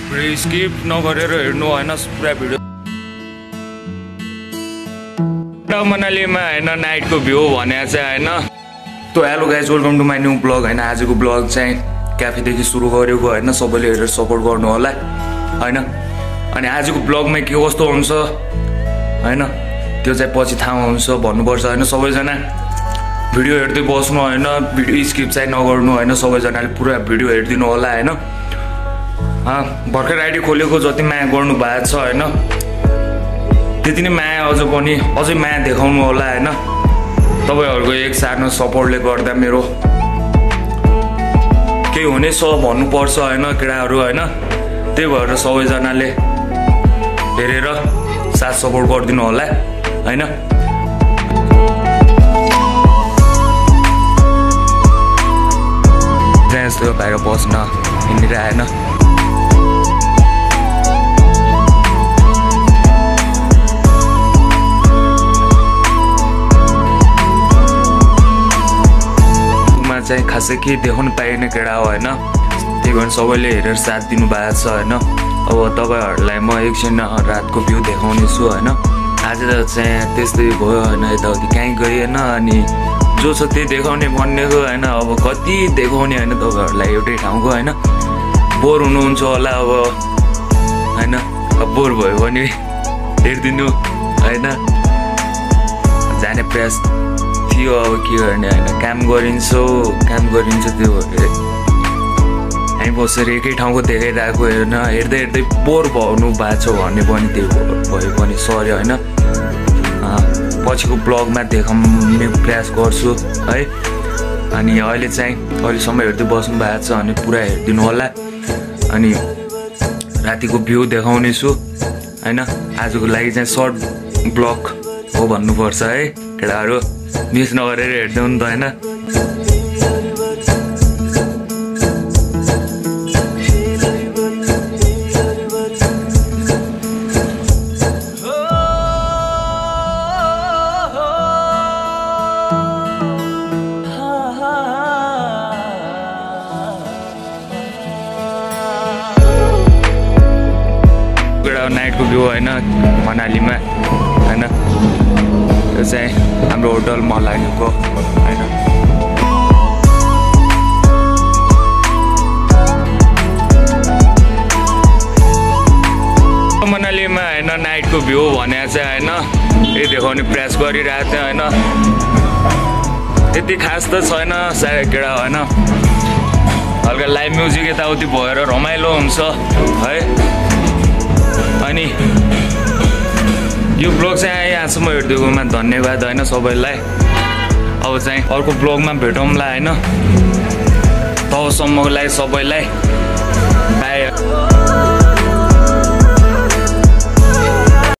Skip नगरेर हेर्नु हैन पुरा भिडियो। मनालीमा हैन नाइटको भ्यू भने चाहिँ हैन। तो hello guys welcome to my new blog हैन। आजको ब्लग चाहिँ क्याफेदेखि सुरु गरेको हैन। सबैले हेरेर सपोर्ट गर्नु होला हैन। अनि आजको ब्लगमा के कस्तो हुन्छ हैन त्यो चाहिँ पछि थाहा हुन्छ भन्नुपर्छ हैन। सबैजना भिडियो हेर्दै बस्नु हैन, भिडियो स्किप चाहिँ नगर्नु हैन। सबैजनाले पुरा भिडियो हेर्दिनु होला हैन। भर्खर आइडी खोलेको जति माया गर्नु भएको छ हैन त्यति नै माया अझै माया देखाउनु होला हैन। तपाईहरुको एक सानो सपोर्टले गर्दा मेरो केही हुने छ भन्नुपर्छ हैन केटाहरु हैन। त्यही भएर सबैजनाले हेरेर साथ सपोर्ट गरिदिनु होला हैन। जस्तो बाहिर बस्न हिँडिरहेन। चाहिँ खासै के देखाउनु पाइने केटा हो हैन। त्यही भएर सबैले हेरेर साथ दिनु भएको छ हैन। अब तपाईहरुलाई म एकछिन रातको भ्यू देखाउने छु हैन। आज चाहिँ त्यस्तै भयो हैन। यताउति कहीँ गएन अनि जो छ त्यही देखाउने भन्नेको हैन। अब कति देखाउने हैन तपाईहरुलाई एउटै ठाउँको हैन। बोर हुनुहुन्छ होला अब हैन। अब बोर भयो भने हेर्दिनु हैन। जाने प्रयास थियो अब के गर्ने हैन। काम गरिन्छ त्यो हामी बसेर एकै ठाउँको देखाइरहेको हैन। हेर्दै हेर्दै बोर भन्नु भएको छ भन्ने पनि त्यो भयो पनि सरी हैन। पछिको ब्लगमा देखाउने प्रयास गर्छु है। अनि अहिले चाहिँ अहिलेसम्म हेर्दै बस्नु भएको छ अनि पुरा हेरिदिनु होला। अनि रातिको भ्यू देखाउने छु हैन। आजको लागि चाहिँ सर्ट ब्लग हो भन्नुपर्छ है केटाहरु। मिस नगरेर हेर्दै हुनु त हैन। नाइटको भ्यू हैन मनालीमा हैन। त्यो चाहिँ हाम्रो होटल मलानीको हैन। मनालीमा हैन नाइटको भ्यू भने चाहिँ हैन यही देखाउने प्रयास गरिरहेको थियो हैन। त्यति खास त छैन सायद केटा हैन। हल्का लाइभ म्युजिक यताउति भएर रमाइलो हुन्छ है। अनि यो ब्लग चाहिँ यहाँसम्म हेरिदिएकोमा धन्यवाद हैन सबैलाई। अब चाहिँ अर्को ब्लगमा भेटौँला हैन। तबसम्मको लागि सबैलाई बाई।